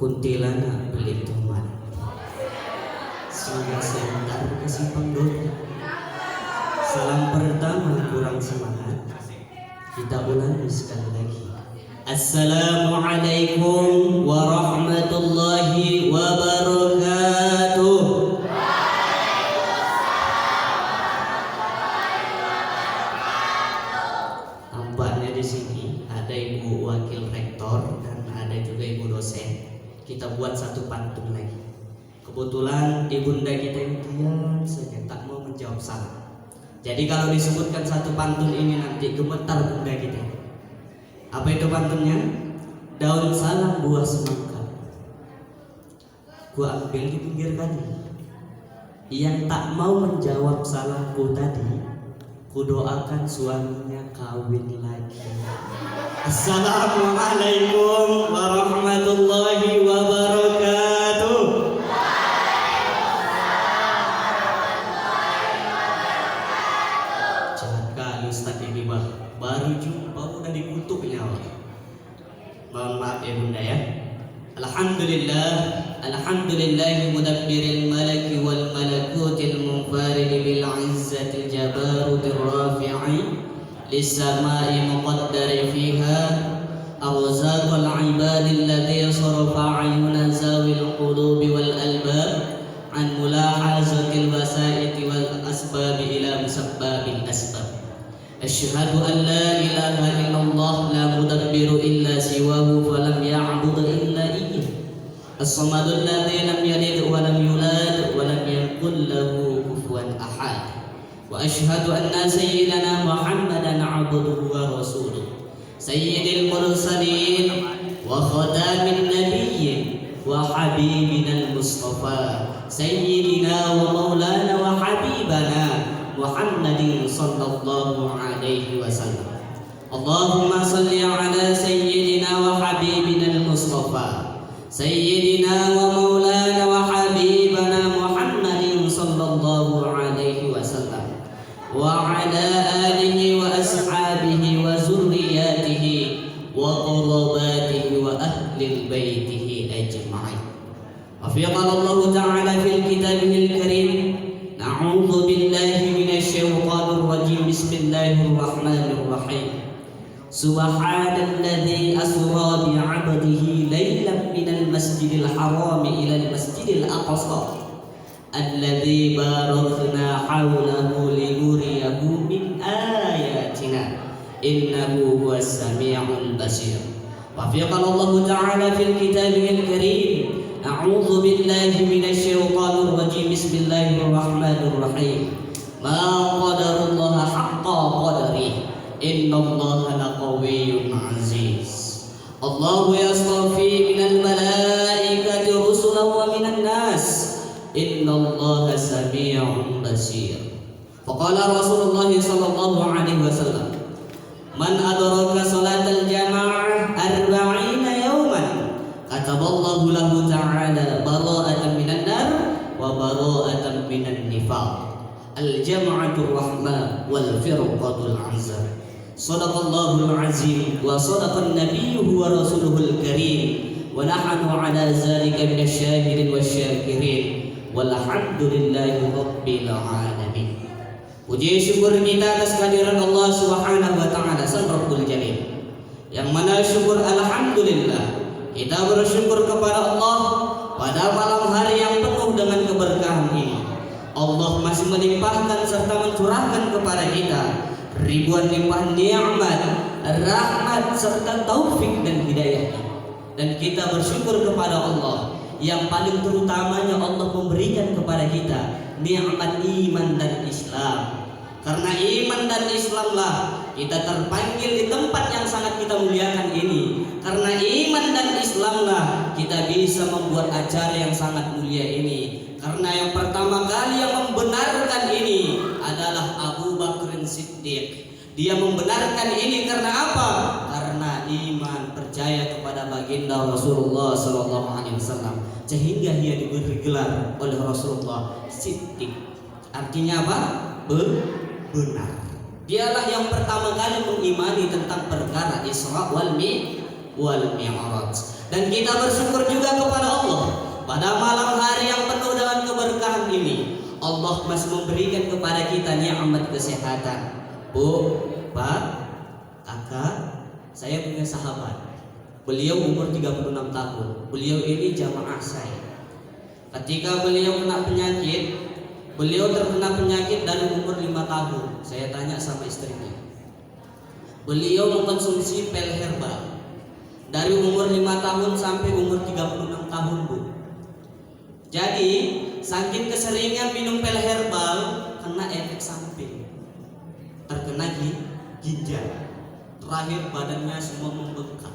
kuntilanak beli tomat. Sehingga sebentar kasih penggoda. Salam pertama kurang semangat. Kita ulangi sekali lagi. Assalamualaikum warahmatullahi wabarakatuh. Tampaknya di sini ada ibu wakil rektor dan ada juga ibu dosen. Kita buat satu pantun lagi. Kebetulan ibunda kita yang diam saja tak mau menjawab salam. Jadi kalau disebutkan satu pantun ini nanti gemetar bunda kita. Apa itu pantunnya? Daun salam buah semangka. Gua ambil di pinggir kali. Yang tak mau menjawab salamku tadi, ku doakan suaminya kawin lagi. Assalamualaikum warahmatullahi wabarakatuh. Jahat kali Ustaz ini baru jumpa udah dikutuknya. Mohon maaf ya bunda ya. Alhamdulillah mudabbiril malaki wal malakutil munfaridi bil izzatil jabarutir rafi'i lissamai muqaddari fiha awzaqal ibadil ladzi sarafa ayuna zawil qulubi wal albab an mulahazatil wasaiti wal asbab ila musabbabil asbab. Asyhadu an la ilaha illallah la mudabbiru illa siwahu falam ya'bud illa iyyah. As-samadul ladzi lam yalid wa lam yulad wa lam yakul lahu kufuwan ahad. Wa asyhadu anna sayyidana Muhammadan 'abduhu wa rasuluh. Sayyidil mursalin wa khatamin nabiyyin wa habibinal mustafa. Sayyidina wa maulana wa habibana Muhammadin sallallahu alaihi wasallam. Allahumma salli ala sayyidina wa habibina al-mustafa sayyidina wa maulana wa habibana Muhammadin sallallahu alaihi wasallam wa ala alihi wa ashabihi wa zurriyatihi wa qurabatihi wa ahli baitihi ajma'in. Wa fi qala Allah ta'ala fil kitabihil karim a'udzu billahi minasyaitonir rajim. Bismillahirrahmanirrahim. Subhanalladzi asra bi 'abdihi lailan minal masjidil haram ila al masjidil aqsa alladzi barakna hawlahu linuriyahu min ayatina innahu huwas samiul basir. Wa fi qala Allah ta'ala fil kitabihil karim a'udzu billahi minasyaitonir rajim. Bismillahirrahmanirrahim. Ma qadarullaha haqqa qadarihi innallaha laqawiyyun aziz. Allahu yastafi minal malaikati rusulan wa minan nas innallaha sami'un basir. Faqala Rasulullah sallallahu alaihi wasallam man adraka salatal jamaah arba'ina yawman kataballahu lahu ta'ala bara'atan minan nar wa bara'atan minan nifaq. Al-jam'atul rahmah wal firqatul azab. Sadaqallahul azim wa sadaqan nabiyyuhu wa rasuluhul karim wa nahnu ala zalika minasyahidin wasyakirin walhamdulillahi rabbil alamin. Puji syukur kita atas kehadiran Allah Subhanahu wa taala Sang Rabbul Jalil. Yang mana syukur alhamdulillah kita bersyukur kepada Allah pada malam hari yang penuh dengan keberkahan ini. Allah masih melimpahkan serta mencurahkan kepada kita ribuan limpahan nikmat, rahmat serta taufik dan hidayah. Dan kita bersyukur kepada Allah yang paling terutamanya Allah memberikan kepada kita nikmat iman dan Islam. Karena iman dan Islamlah kita terpanggil di tempat yang sangat kita muliakan ini. Karena iman dan Islamlah kita bisa membuat acara yang sangat mulia ini. Karena yang pertama kali yang membenarkan ini adalah Abu Bakar Siddiq. Dia membenarkan ini karena apa? Karena iman percaya kepada baginda Rasulullah SAW, sehingga dia diberi gelar oleh Rasulullah Siddiq. Artinya apa? Benar. Dialah yang pertama kali mengimani tentang perkara Isra wal wal mi'raj. Dan kita bersyukur juga kepada Allah pada malam hari yang penuh dengan keberkahan ini. Allah masih memberikan kepada kita nikmat kesehatan. Bu, Pak, Kakak, saya punya sahabat. Beliau umur 36 tahun. Beliau ini jamaah saya. Ketika beliau kena penyakit, beliau terkena penyakit dari umur 5 tahun. Saya tanya sama istrinya. Beliau mengkonsumsi pil herbal dari umur 5 tahun sampai umur 36 tahun, Bu. Jadi, saking keseringan minum pil herbal, kena efek samping. Terkena ginjal. Terakhir badannya semua membengkak.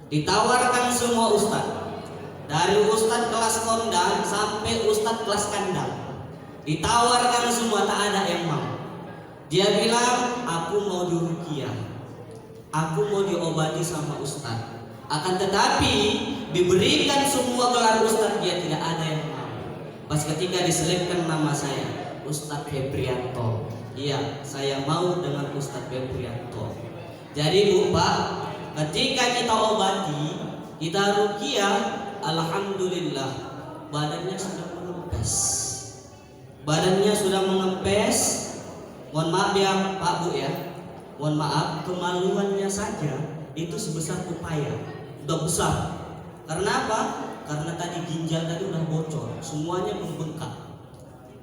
Ditawarkan semua ustadz, dari ustadz kelas kondang sampai ustadz kelas kandang, ditawarkan semua, tak ada yang mau. Dia bilang, aku mau diruqyah, aku mau diobati sama ustadz. Akan tetapi diberikan semua gelar ustadz, dia tidak ada yang mau. Pas ketika diselipkan nama saya, Ustadz Febrianto. Iya, saya mau dengan Ustadz Febrianto. Jadi Bu, Pak, ketika kita obati, kita ruqyah, alhamdulillah badannya sudah mengempes. Badannya sudah mengempes. Mohon maaf ya Pak, Bu ya. Mohon maaf, kemaluannya saja itu sebesar upaya. Udah besar. Karena apa? Karena tadi ginjal tadi udah bocor, semuanya membengkak.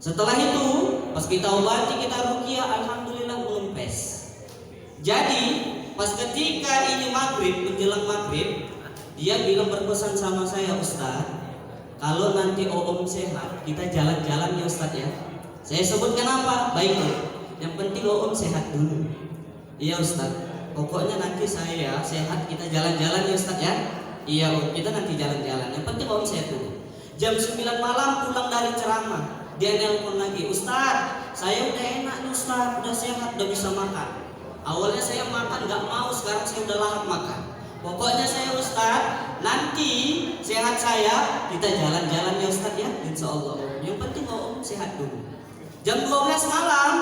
Setelah itu, pas kita obati, kita ruqyah, alhamdulillah mengempes. Jadi, pas ketika ini maghrib, menjelang maghrib, dia bilang berpesan sama saya, Ustaz, kalau nanti Om sehat, kita jalan-jalan ya Ustaz ya. Saya sebutkan apa? Baik, yang penting Om sehat dulu. Iya Ustaz, pokoknya nanti saya sehat, kita jalan-jalan ya Ustaz ya. Iya Om, kita nanti jalan-jalan. Yang penting Om sehat dulu. Jam 9 malam pulang dari ceramah, dia nelpon lagi, Ustaz, saya udah enak nih Ustaz, udah sehat, udah bisa makan. Awalnya saya makan gak mau, sekarang saya udah lahap makan. Pokoknya saya Ustaz, nanti sehat saya, kita jalan-jalan ya Ustaz ya, insya Allah. Yang penting Om sehat dulu. Jam 12 malam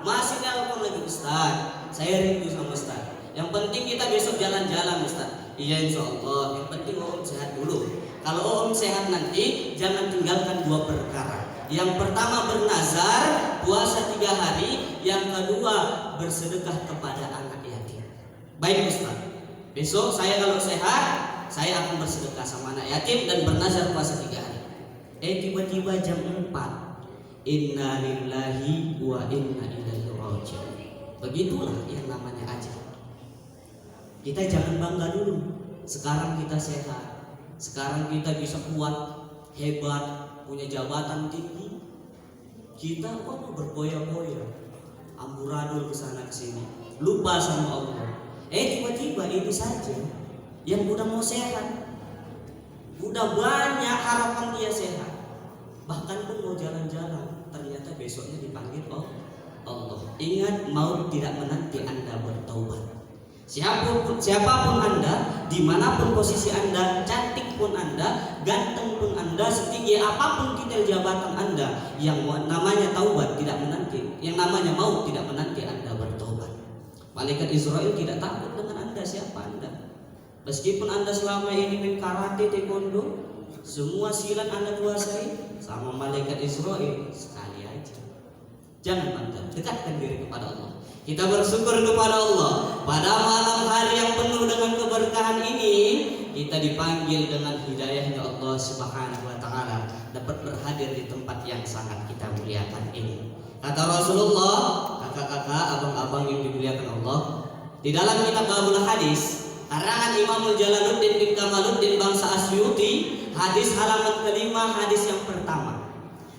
masih nelpon lagi, Ustaz, saya rindu sama Ustaz. Yang penting kita besok jalan-jalan Ustaz. Iya insya Allah. Yang penting Om sehat dulu. Kalau Om sehat nanti, jangan tinggalkan 2 perkara. Yang pertama bernazar, puasa 3 hari. Yang kedua bersedekah kepada anak yatim. Baik Ustaz, besok saya kalau sehat, saya akan bersedekah sama anak yatim dan bernazar puasa 3 hari. Tiba-tiba jam 4, inna lillahi wa inna ilaihi raji'un. Begitulah yang namanya ajal. Kita jangan bangga dulu. Sekarang kita sehat, sekarang kita bisa kuat, hebat, punya jabatan tinggi. Kita kok berkoya-koya, amburadul kesana kesini, lupa sama Allah. Tiba-tiba itu saja yang udah mau sehat, udah banyak harapan dia sehat, bahkan pun mau jalan-jalan, ternyata besoknya dipanggil Allah. Ingat, maut tidak menanti Anda bertaubat. Siapapun Anda, dimanapun posisi Anda, cantik pun Anda, ganteng pun Anda, setinggi apapun titel jabatan Anda, yang namanya taubat tidak menanti, yang namanya maut tidak menanti Anda bertaubat. Malaikat Israel tidak takut dengan Anda, siapa Anda. Meskipun Anda selama ini main karate, taekwondo, semua silat Anda kuasai, sama malaikat Israel sekali aja. Jangan bangga, dekatkan diri kepada Allah. Kita bersyukur kepada Allah pada malam hari yang penuh dengan keberkahan ini, kita dipanggil dengan hidayahnya Allah Subhanahu wa Ta'ala, dapat berhadir di tempat yang sangat kita muliakan ini. Kata Rasulullah, kakak-kakak, abang-abang yang dimuliakan Allah, di dalam kitab Babul Hadis karangan Imamul Jalaluddin bin Kamaluddin Bangsa Asyuti, hadis halaman kelima, hadis yang pertama.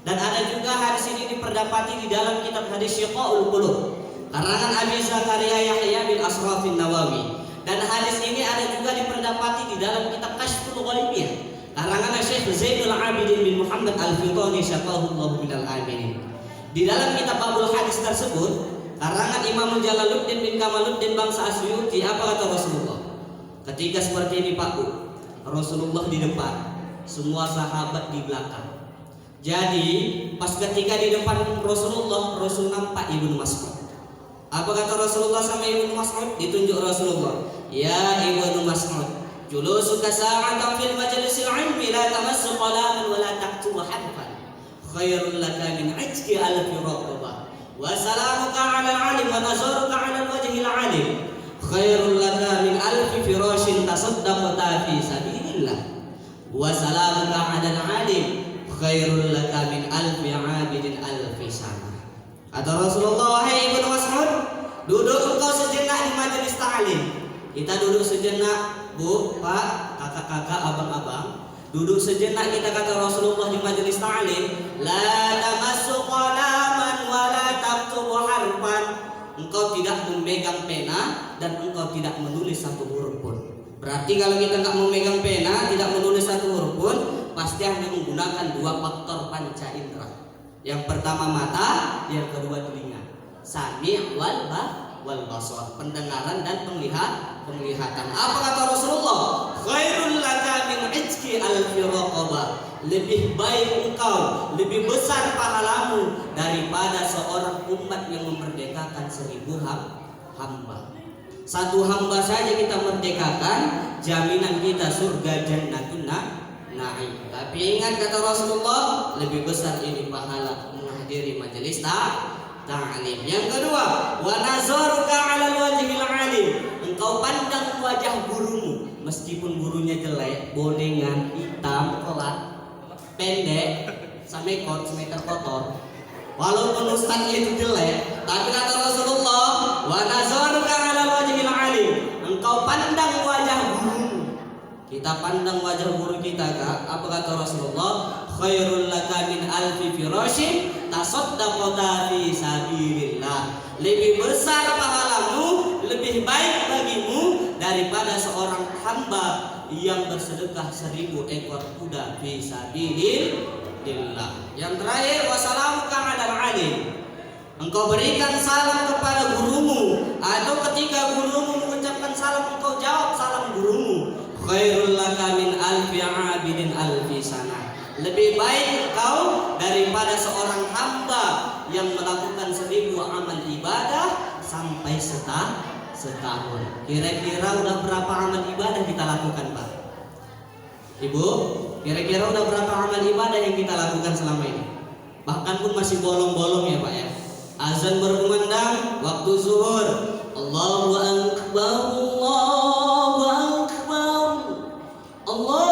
Dan ada juga hadis ini diperdapati di dalam kitab hadis Syiqaul Qulub karangan Abi Zakaria Yahya bin Asrafin Nawawi. Dan hadis ini ada juga diperdapati di dalam kitab Kashful Ghaibiyah karangan Syekh Zainul Abidin bin Muhammad Al-Fitani syafahullahu minal aminin. Di dalam kitab Babul Hadis tersebut karangan Imamul Jalaluddin bin Kamaluddin Bangsa Asyuti, apa kata Rasulullah? Ketika seperti ini Pak Bu, Rasulullah di depan, semua sahabat di belakang. Jadi pas ketika di depan Rasulullah, Rasul nampak Ibnu Mas'ud. Apa kata Rasulullah sama Ibnu Mas'ud? Ditunjuk Rasulullah, ya Ibnu Mas'ud, julusuka sa'atan fil majlisil ilmi la tamassu qalaman wa la taktubu harfan khairul laka min ajki alfi raqabah wa salamuka 'ala al-'alim wa nazaruka 'ala al-wajhi al-'alim khairul laka min alfi firashin tasaddaqta fi sabilillah wa salamuka 'ala al-'alim khairul laka min alfi 'abidin alfi sana. Kata Rasulullah, wahai Ibnu Mas'ud, duduk engkau sejenak di majelis ta'lim. Kita duduk sejenak, Bu, Pak, kakak-kakak, abang-abang. Duduk sejenak kita, kata Rasulullah, di majelis ta'lim. La tamassu qalaman wa la taktubu harfan. Engkau tidak memegang pena dan engkau tidak menulis satu huruf pun. Berarti kalau kita enggak memegang pena, tidak menulis satu huruf pun, pasti hanya menggunakan dua faktor panca indera. Yang pertama mata, yang kedua telinga. Sami' wal basar, pendengaran dan penglihatan. Apa kata Rasulullah? Khairul laka min ijki alfi raqabah. Lebih baik engkau, lebih besar pahalamu daripada seorang umat yang memerdekakan 1000 hamba. Satu hamba saja kita merdekakan, jaminan kita surga jannatun na'im. Tapi ingat kata Rasulullah, lebih besar ini pahala menghadiri majelis ta'lim. Yang kedua, wa nazaruka 'alal wajhil 'alim. Engkau pandang wajah gurumu, meskipun gurunya jelek, bodengan, hitam, kolat, pendek, samekot, semeter kotor. Walaupun ustaznya itu jelek, tapi kata Rasulullah, wa nazaruka 'alal wajhil 'alim. Engkau pandang wajah gurumu. Kita pandang wajah guru kita, Kak. Apa kata Rasulullah? Khairul laka min alfi firashin tasaddaqta fi sabilillah. Lebih besar pahalamu, lebih baik bagimu daripada seorang hamba yang bersedekah 1000 ekor kuda fi sabilillah. Yang terakhir, wassalamuka 'alal 'alim. Engkau berikan salam kepada gurumu, atau ketika gurumu mengucapkan salam, engkau jawab salam gurumu. Khairul laka min alfi 'abidin alfi sana. Lebih baik engkau daripada seorang hamba yang melakukan 1000 amal ibadah sampai setahun. Kira-kira udah berapa amal ibadah kita lakukan, Pak? Ibu, kira-kira udah berapa amal ibadah yang kita lakukan selama ini? Bahkan pun masih bolong-bolong ya, Pak ya. Azan berkumandang, waktu zuhur, Allahu Akbar, Allahu Akbar, Allahu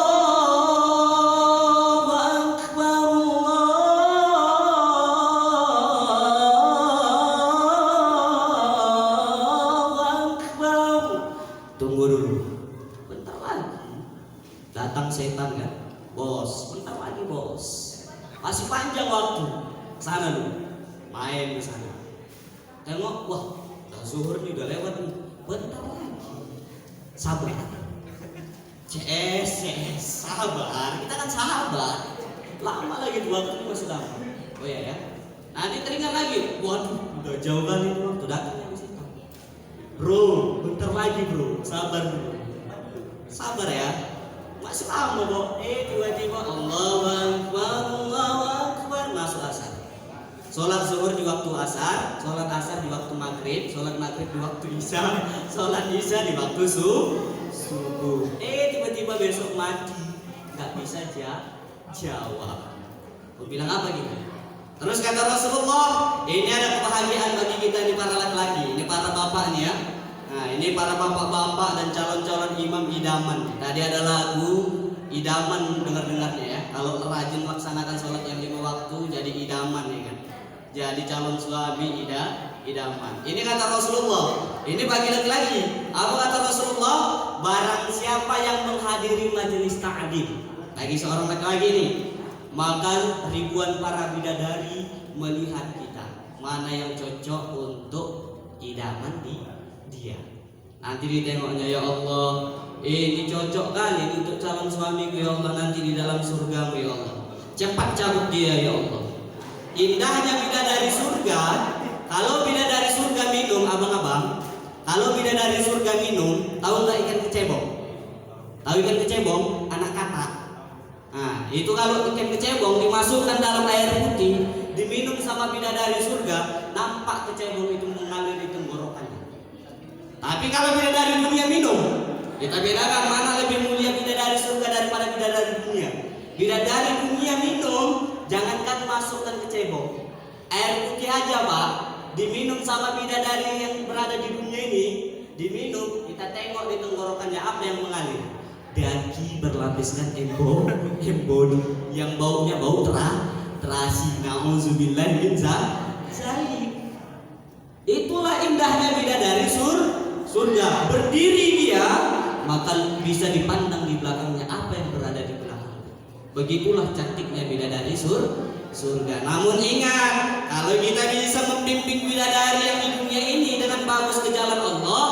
Akbar, Allahu Akbar. Tunggu dulu, bentar lagi datang setan kan, bos, bentar lagi bos, masih panjang waktu, sana dulu. Main di sana. Tengok, wah, udah zuhur nih, udah lewat nih. Bentar lagi. Sabar. CS, sabar. Kita kan sabar. Lama lagi, waktu masih lama. Oh iya ya. Nanti teringat lagi. Waduh, udah jauh kali waktu datang di situ. Bro, bentar lagi bro. Sabar dulu. Sabar ya. Masih lama kok. Tiba-tiba Allahu Akbar, Allahu Akbar, masuk asar. Sholat zuhur di waktu asar, sholat asar di waktu maghrib, sholat maghrib di waktu isya, sholat isya di waktu subuh. Tiba-tiba besok mati, nggak bisa jawab. Mau bilang apa gitu? Terus kata Rasulullah, ini ada kebahagiaan bagi kita ini para laki-laki, ini para bapak nih ya. Nah ini para bapak-bapak dan calon-calon imam idaman. Tadi ada lagu idaman, dengar-dengarnya ya. Kalau rajin melaksanakan sholat yang 5 waktu jadi idaman ya kan. Jadi calon suami idaman. Ini kata Rasulullah. Ini bagi laki-laki. Apa kata Rasulullah? Barang siapa yang menghadiri majelis ta'lim, bagi seorang laki-laki ini, maka ribuan para bidadari melihat kita, mana yang cocok untuk idaman dia. Nanti ditengoknya, ya Allah, ini cocok kali untuk calon suamiku ya Allah, nanti di dalam surgamu ya Allah. Cepat cabut dia ya Allah. Indahnya bidadari surga. Kalau bidadari surga minum, abang-abang, kalau bidadari surga minum, tahu nggak ikan kecebong? Tahu ikan kecebong? Anak katak. Nah, itu kalau ikan kecebong dimasukkan dalam air putih, diminum sama bidadari surga, nampak kecebong itu mengalir di tenggorokannya. Tapi kalau bidadari dunia minum, kita bedakan mana lebih mulia bidadari surga daripada bidadari dunia. Bidadari dunia minum, jangankan masukkan kecebong, air putih aja Pak, diminum sama bidadari yang berada di dunia ini, diminum, kita tengok di tenggorokannya apa yang mengalir. Daging berlapiskan embun yang baunya bau terasi. Nauzubillah min zalik. Itulah indahnya bidadari surga. Berdiri dia, maka bisa dipandang di belakangnya apa yang berada di belakang. Begitulah cantiknya bidadari surga. Namun ingat, kalau kita bisa membimbing bidadari yang di dunia ini dengan bagus ke jalan Allah,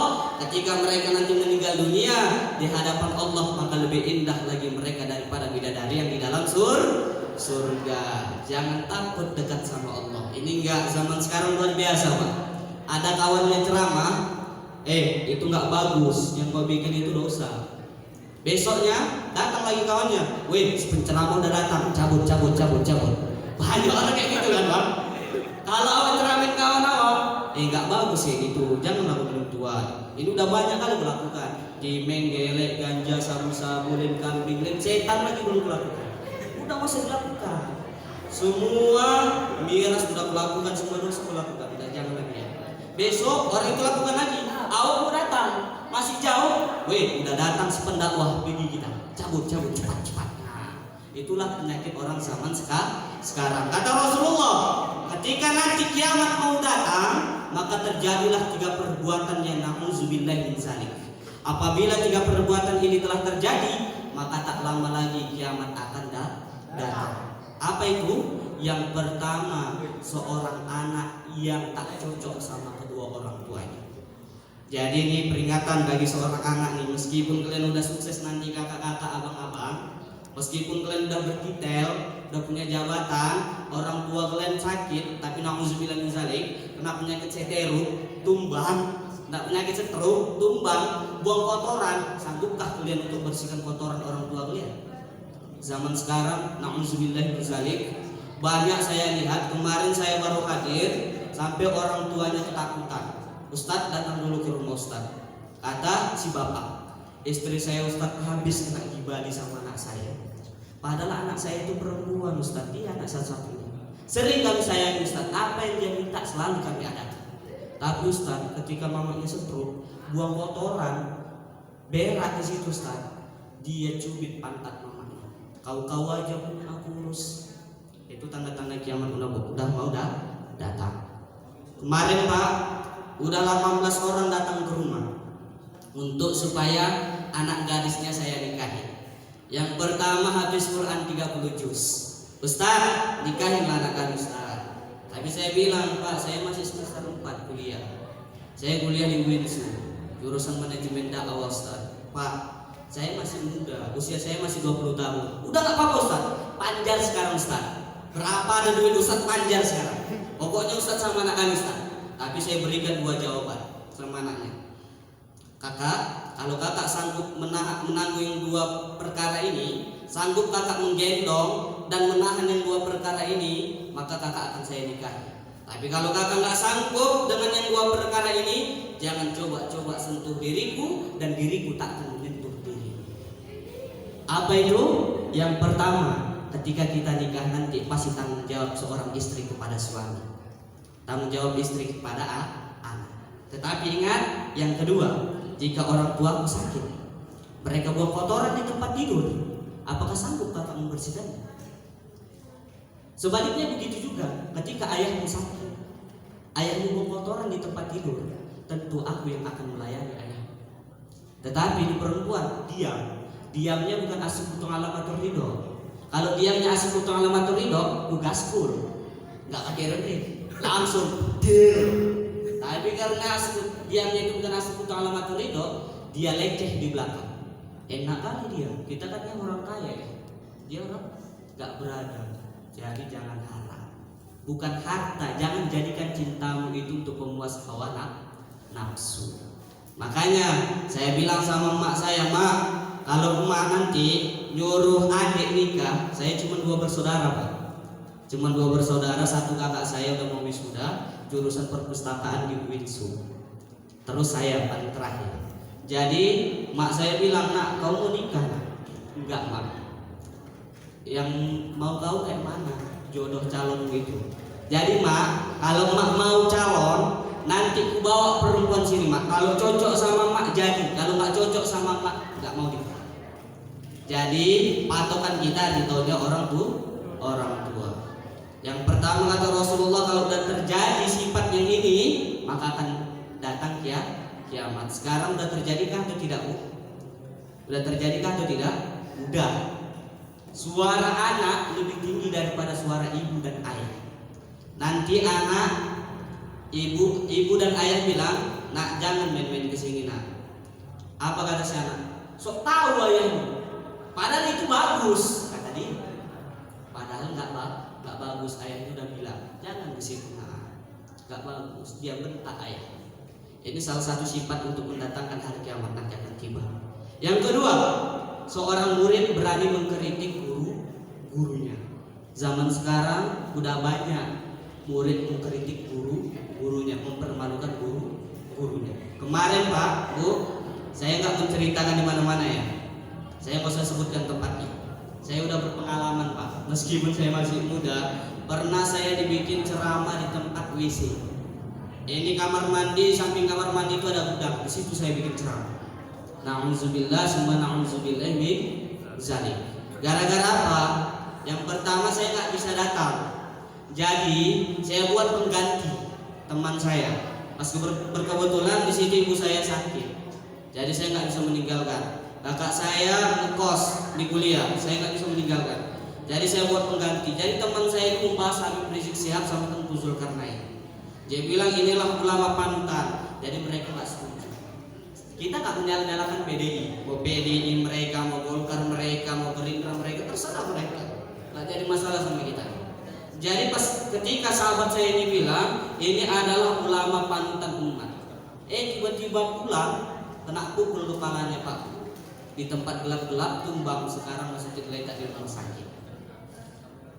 ketika mereka nanti meninggal dunia di hadapan Allah, maka lebih indah lagi mereka daripada bidadari yang di dalam surga. Jangan takut dekat sama Allah. Ini enggak, zaman sekarang luar biasa Pak. Ada kawannya ceramah, itu enggak bagus, yang kau bikin itu dosa. Besoknya datang lagi kawannya, weh penceramah udah datang, cabut. Banyak orang kayak gitu kan Bang. Kalau awak ceramain kawan awak, enggak bagus ya gitu, jangan lakukan tua. Ini udah banyak kali melakukan. Dimeng, gelek, ganja, sabu-sabu, lem kambing, lem setan lagi belum melakukan. Udah masih dilakukan. Semua miras sudah melakukan, semua dosa melakukan. Udah jangan lagi ya. Besok orang itu lakukan lagi. Awak mau datang, masih jauh. Weh, udah datang sependakwah pergi kita. Cabut, cepat. Nah, itulah penyakit orang zaman sekarang. Kata Rasulullah, ketika nanti kiamat mau datang, maka terjadilah 3 perbuatan yang na'udzubillah min zalik. Apabila 3 perbuatan ini telah terjadi, maka tak lama lagi kiamat akan datang. Apa itu? Yang pertama, seorang anak yang tak cocok sama kedua orang tuanya. Jadi ini peringatan bagi seorang anak nih, meskipun kalian udah sukses nanti kakak-kakak, abang-abang, meskipun kalian udah bertitel, udah punya jabatan, orang tua kalian sakit, tapi na'udzubillah min zalik, kena penyakit seteruk, tumbang, kena penyakit seteruk, tumbang, buang kotoran, sanggupkah kalian untuk bersihkan kotoran orang tua kalian? Zaman sekarang, na'udzubillah min zalik, banyak saya lihat, kemarin saya baru hadir, sampai orang tuanya ketakutan. Ustadz datang dulu ke rumah Ustadz. Kata si bapak, istri saya Ustadz habis kena gibah sama anak saya. Padahal anak saya itu perempuan Ustadz, dia anak satu-satunya. Sering kami sayang Ustadz, apa yang dia minta selalu kami ada. Tapi Ustadz, ketika mamanya stroke, buang kotoran, berak di situ Ustadz, dia cubit pantat mamanya. Kau aja punya aku urus. Itu tanda-tanda kiamat udah mau datang. Kemarin Pak, udah 18 orang datang ke rumah untuk supaya anak gadisnya saya nikahi. Yang pertama habis Quran 30 juz. Ustaz, nikahinlah anak kami Ustaz. Tapi saya bilang, Pak, saya masih semester 4 kuliah. Saya kuliah di UINSU, jurusan manajemen dakwah Ustaz. Pak, saya masih muda, usia saya masih 20 tahun. Udah gak apa-apa Ustaz, panjar sekarang Ustaz. Berapa ada duit Ustaz, panjar sekarang. Pokoknya Ustaz sama anak kami Ustaz. Tapi saya berikan 2 jawaban sama anaknya. Kakak, kalau kakak sanggup menanggung yang 2 perkara ini, sanggup kakak menggendong dan menahan yang 2 perkara ini, maka kakak akan saya nikahi. Tapi kalau kakak nggak sanggup dengan yang 2 perkara ini, jangan coba-coba sentuh diriku dan diriku tak akan menyentuh diri. Apa itu? Yang pertama, ketika kita nikah nanti pasti tanggung jawab seorang istri kepada suami. Tanggung jawab istri kepada anak. Tetapi ingat, yang kedua, jika orang tuaku sakit, mereka buang kotoran di tempat tidur, apakah sanggup kakak membersihkannya? Sebaliknya begitu juga, ketika ayahmu sakit, ayahmu buang kotoran di tempat tidur, tentu aku yang akan melayani ayah. Tetapi di perempuan, diamnya bukan asal putung alamatur ridho. Kalau diamnya asal putung alamatur ridho, gaspur, nggak kaget langsung tapi karena diamnya itu bukan asal putung alamatur ridho, dia leceh di belakang. Enak kali dia, kita kan yang orang kaya ya, dia orang nggak beradab. Jadi jangan harap, bukan harta, jangan jadikan cintamu itu untuk memuas hawa nafsu. Makanya saya bilang sama emak saya, Mak, kalau emak nanti nyuruh adik nikah, saya cuma 2 bersaudara Pak. Cuma 2 bersaudara, 1 kakak saya udah mau wisuda, jurusan perpustakaan di UINSU. Terus saya paling terakhir. Jadi mak saya bilang, nak kau mau nikah? Nak? Enggak mak. Yang mau kau kayak mana? Jodoh calon itu. Jadi mak, kalau mak mau calon, nanti ku bawa perempuan sini mak. Kalau cocok sama mak jadi, kalau nggak cocok sama mak nggak mau nikah. Jadi patokan kita ditanya orang tua. Yang pertama kata Rasulullah, kalau sudah terjadi sifat yang ini, maka akan datang kiamat. Sekarang sudah terjadikah atau tidak? Sudah terjadikah atau tidak? Udah. Suara anak lebih tinggi daripada suara ibu dan ayah. Nanti anak, ibu dan ayah bilang, nak jangan main-main kesini nak. Apa kata si anak? Sok tahu ayahmu. Padahal itu bagus kata dia. Padahal nggak bagus. Ayahnya udah bilang jangan ke situ nak. Nggak bagus. Dia bentak ayah. Ini salah satu sifat untuk mendatangkan hari kiamat nanti akan tiba. Yang kedua, seorang murid berani mengkritik gurunya. Zaman sekarang udah banyak murid mengkritik gurunya, mempermalukan gurunya. Kemarin Pak, Bu, saya nggak menceritakan di mana-mana ya. Saya nggak usah sebutkan tempatnya. Saya udah berpengalaman Pak. Meskipun saya masih muda, pernah saya dibikin ceramah di tempat WC. Ini kamar mandi, samping kamar mandi itu ada gudang. Di situ saya bikin ceramah. Na'udzubillah, summa na'udzubillah min zalik. Gara-gara apa? Yang pertama saya nggak bisa datang. Jadi saya buat pengganti teman saya. Pas berkebetulan di situ ibu saya sakit. Jadi saya nggak bisa meninggalkan. Kakak saya ngekos di kuliah, saya nggak bisa meninggalkan. Jadi saya buat pengganti. Jadi teman saya itu membahas Habib Rizik Syihab sama Tengku Zulkarnain. Dia bilang inilah ulama panutan. Jadi mereka nggak setuju. Kita nggak menyalahkan PDI, mau PDI mereka, mau Golkar mereka, mau Gerindra mereka, terserah mereka. Nggak jadi masalah sama kita. Jadi pas ketika sahabat saya ini bilang ini adalah ulama panutan umat, tiba-tiba pulang kena pukul kepalanya Pak. Di tempat gelap-gelap tumbang, sekarang masih terletak di rumah sakit.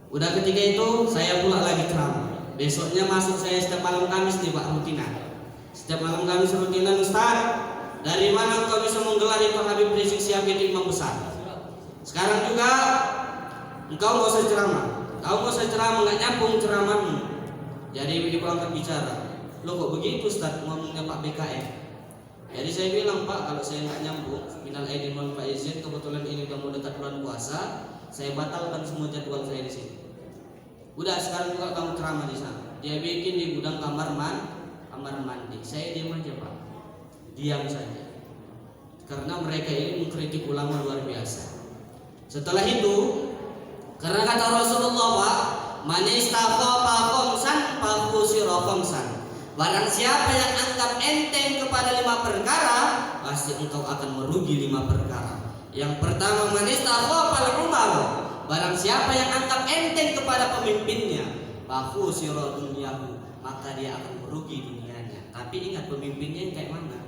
Udah ketika itu saya pula lagi ceramah. Besoknya masuk saya setiap malam Kamis nih Pak, rutinan. Setiap malam Kamis rutinan, Ustaz, dari mana engkau bisa menggelar itu Habib Rizik Syihab itu imam besar? Sekarang juga engkau nggak usah ceramah. Kau nggak usah ceramah, nggak nyambung ceramahmu. Jadi ibu angkat bicara. Lo kok begitu Ustaz ngomongnya Pak BKM? Jadi saya bilang Pak, kalau saya nggak nyambung, minal aidin wal faizin, kebetulan ini udah mau dekat bulan puasa, saya batalkan semua jadwal saya di sini. Udah sekarang juga kamu ceramah di sana. Dia bikin di gudang kamar mandi. Saya diam aja Pak, diam saja. Karena mereka ini mengkritik ulama luar biasa. Setelah itu, karena kata Rasulullah Pak, man istaghfara khamsan fakhusira khamsan. Barang siapa yang anggap enteng kepada 5 perkara, pasti engkau akan merugi 5 perkara. Yang pertama, man istaghfara umar. Barang siapa yang anggap enteng kepada pemimpinnya, fakhusira dunyahu, maka dia akan merugi dunianya. Tapi ingat pemimpinnya yang kayak mana?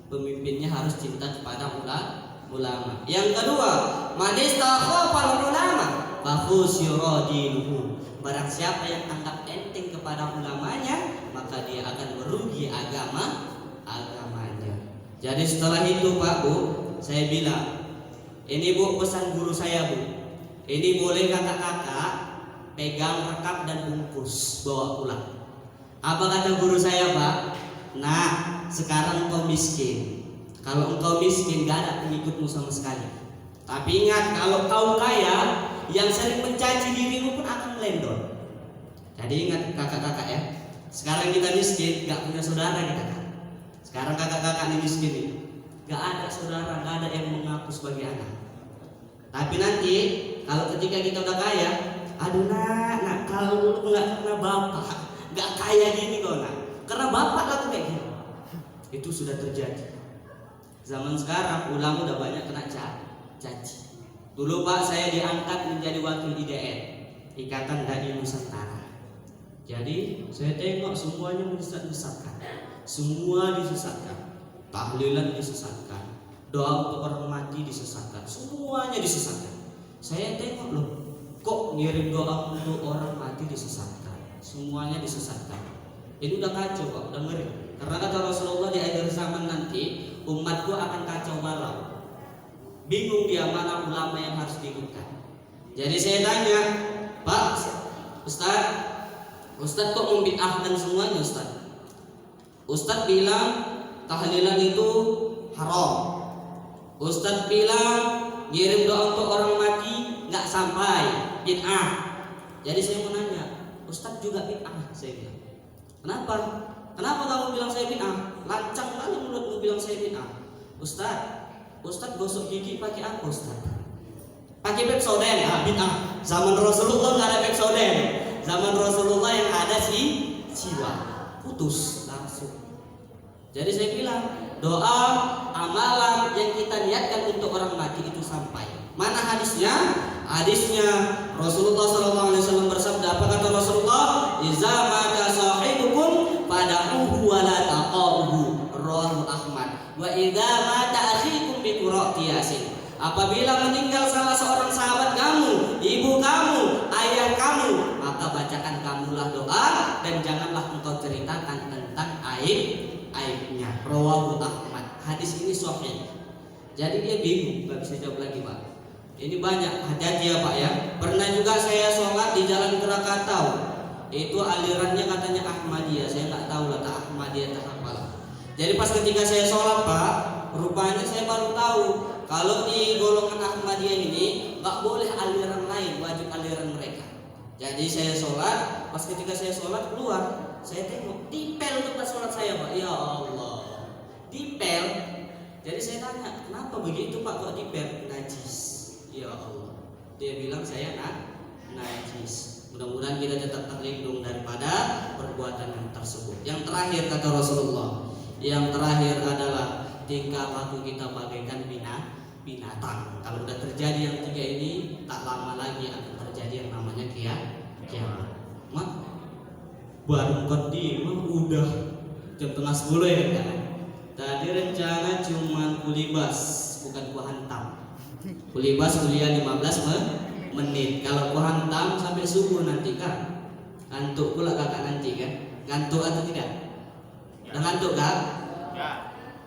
Pemimpinnya harus cinta kepada ulama. Yang kedua, man istaghfara ulama, fakhusira dinuhu. Barang siapa yang anggap enteng kepada ulamanya, maka dia akan merugi agamanya. Jadi setelah itu Pak Bu, saya bilang, ini Bu pesan guru saya Bu, ini boleh kakak-kakak pegang rekap dan bungkus bawa pulang. Apa kata guru saya Pak? Nah, sekarang engkau miskin. Kalau engkau miskin gak ada pengikutmu sama sekali. Tapi ingat, kalau kau kaya, yang sering mencaci dirimu pun akan melendor. Jadi ingat kakak-kakak ya, sekarang kita miskin, gak punya saudara kita kan. Sekarang kakak-kakak ini miskin nih, gak ada saudara, gak ada yang mengaku sebagai anak. Tapi nanti kalau ketika kita udah kaya, aduh nak kalau lu gak karena bapak, gak kaya gini kau nak, karena bapak lah kayak gini. Itu sudah terjadi. Zaman sekarang ulama udah banyak kena caci. Dulu Pak saya diangkat menjadi wakil IDN, Ikatan Dai Nusantara. Jadi saya tengok semuanya disesatkan. Semua disesatkan. Tahlilan disesatkan. Doa untuk orang mati disesatkan. Semuanya disesatkan. Saya tengok loh, kok ngirim doa untuk orang mati disesatkan. Semuanya disesatkan. Ini udah kacau Pak, udah ngeri. Karena kata Rasulullah di akhir zaman nanti umatku akan kacau balau. Bingung dia mana ulama yang harus diikutkan. Jadi saya tanya, Pak Ustaz kok membid'ahkan semuanya Ustaz? Ustaz bilang tahlilan itu haram. Ustaz bilang ngirim doa untuk orang mati nggak sampai, bid'ah. Jadi saya mau nanya, Ustaz juga bid'ah? Saya bilang. Kenapa? Kenapa kamu bilang saya bid'ah? Lancang kali mulutmu bilang saya bid'ah. Ustaz gosok gigi pakai apa Ustaz? Pakai Pepsodent, bid'ah. Zaman Rasulullah nggak ada Pepsodent. Zaman Rasulullah yang ada siwak, putus langsung. Jadi saya bilang doa amalan yang kita niatkan untuk orang mati itu sampai. Mana hadisnya? Hadisnya Rasulullah SAW bersabda, apa kata Rasulullah? Iza mata sahibukum fada'uhu wa la taqabuhu. Rawahu Ahmad. Wa idza mata akhikum bi qira'ati Yasin. Apabila meninggal salah seorang sahabat kamu, ibu kamu, ayah kamu, maka bacakan kamulah doa dan janganlah engkau ceritakan tentang aibnya. Rawahu Ahmad. Hadis ini sahih. Jadi dia bingung, nggak bisa jawab lagi Pak. Ini banyak, hati-hati ya Pak ya. Pernah juga saya sholat di Jalan Krakatau. Itu alirannya katanya Ahmadiyah. Saya nggak tahu lah tak Ahmadiyah tak apalah. Jadi pas ketika saya sholat Pak, rupanya saya baru tahu kalau di golongan Ahmadiyah ini nggak boleh aliran lain, wajib aliran mereka. Jadi saya sholat, pas ketika saya sholat keluar, saya tengok dipel tempat sholat saya Pak. Ya Allah, dipel. Jadi saya tanya, kenapa begitu Pak kok dipel? Najis. Ya Allah, dia bilang saya najis. Mudah-mudahan kita tetap terlindung daripada perbuatan yang tersebut. Yang terakhir kata Rasulullah, yang terakhir adalah tingkah laku kita bagaikan binatang. Kalau sudah terjadi yang tiga ini, tak lama lagi akan terjadi yang namanya kiamat. Mak, baru udah jam 9:30 ya kan? Tadi rencana cuman kulibas, bukan ku hantam. Kulibas kuliah 15 menit. Kalau ku hantam sampai subuh nanti kan. Ngantuk pula kakak nanti kan. Ngantuk atau tidak? Udah ngantuk kak? Ya.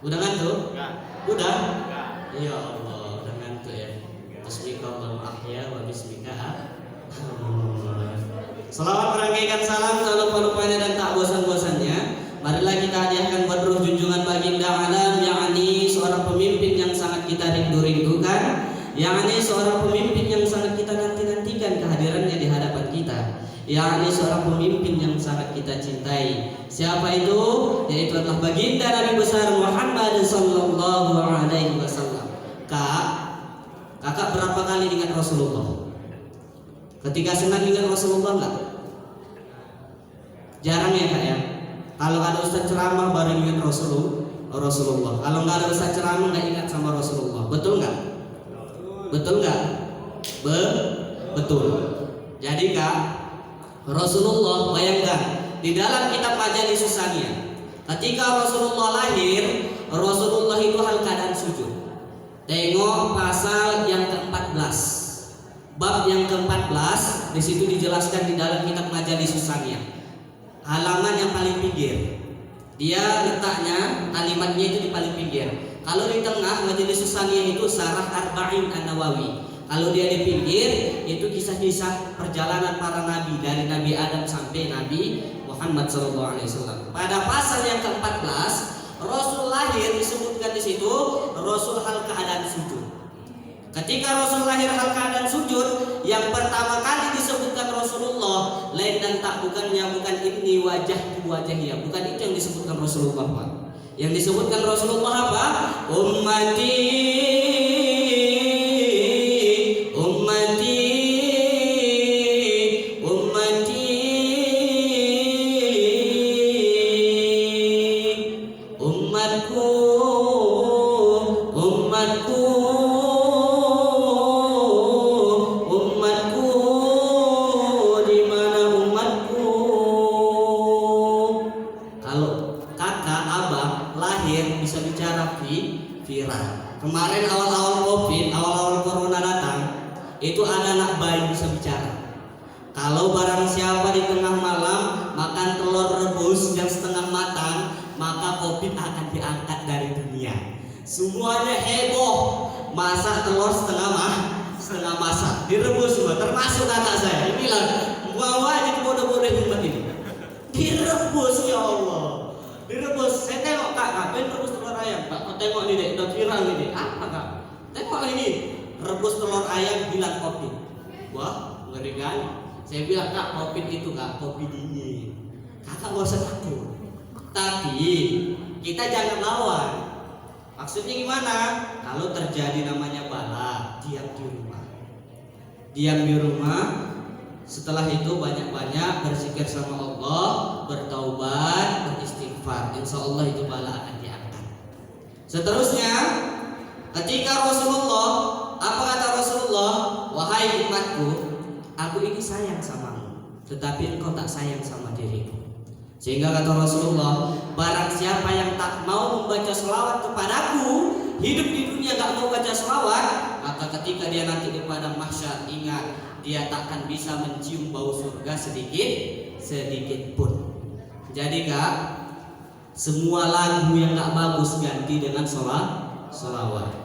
Udah ngantuk? Ya. Udah? Ya Allah, udah ngantuk ya. Bismillahirrahmanirrahim. Ahya wa bismika. Selawat merangkaikan salam tak lupa-lupanya dan tak bosan-bosannya. Marilah kita hadiahkan buat ruh junjungan baginda alam, yakni seorang pemimpin yang sangat kita rindu-rindukan, yakni seorang pemimpin yang sangat kita nanti-nantikan kehadirannya di hadapan kita, yakni seorang pemimpin yang sangat kita cintai. Siapa itu? Yaitu adalah baginda Nabi besar Muhammad sallallahu alaihi wasallam. Kakak berapa kali ingat Rasulullah? Ketika senang ingat Rasulullah enggak? Jarang ya kak ya. Kalau ada ustaz ceramah baru ingat Rasulullah. Kalau nggak ada ustaz ceramah nggak ingat sama Rasulullah. Betul nggak? Betul nggak? Betul. Jadi kak, Rasulullah, bayangkan di dalam kitab Majalis Susaniyah, ketika Rasulullah lahir, Rasulullah itu hal keadaan sujud. Tengok pasal yang ke-14, bab yang ke-14, di situ dijelaskan di dalam kitab Majalis Susaniyah. Halaman yang paling pinggir, dia letaknya kalimatnya itu di paling pinggir. Kalau di tengah Majelis Susaniyah itu Syarah Arba'in An-Nawawi. Kalau dia di pinggir itu kisah-kisah perjalanan para nabi dari Nabi Adam sampai Nabi Muhammad SAW. Pada pasal yang ke-14 Rasul lahir disebutkan di situ Rasul hal keadaan sujud. Ketika Rasul lahir hal keadaan sujud, yang pertama kali disebutkan Rasulullah lain dan tak bukannya bukan ini wajahiyah, bukan itu yang disebutkan Rasulullah Pak. Yang disebutkan Rasulullah apa? Ummati viral. Kemarin awal-awal Covid, awal-awal Corona datang, itu ada anak bayi bisa bicara. Kalau barang siapa di tengah malam makan telur rebus yang setengah matang, maka COVID akan diangkat dari dunia. Semuanya heboh, masak telur setengah masak, direbus semua, termasuk anak saya. Ini bilang, mau aja bodoh-bodoh umat ini. Direbus, ya Allah, direbus. Saya tengok, Kak, ngapain rebus telur ayam? Kak, kau tengok ini deh, udah viral ini. Apa, Kak? Tengok ini, rebus telur ayam bilang COVID. Wah, ngeri kali. Saya bilang, Kak, COVID itu Kak, kopi dingin. Kakak gak usah takut. Tapi kita jangan lawan. Maksudnya gimana? Kalau terjadi namanya bala, diam di rumah. Diam di rumah. Setelah itu banyak-banyak berzikir sama Allah, bertaubat, beristighfar. Insya Allah itu bala akan diangkat. Seterusnya, ketika Rasulullah, apa kata Rasulullah? Wahai umatku, aku ini sayang samamu, tetapi engkau tak sayang sama diriku. Sehingga kata Rasulullah, barang siapa yang tak mau membaca selawat kepadaku, hidup di dunia gak mau baca selawat, maka ketika dia nanti di padang mahsyar, ingat, dia takkan bisa mencium bau surga sedikit pun. Jadi Kak, semua lagu yang gak bagus ganti dengan selawat.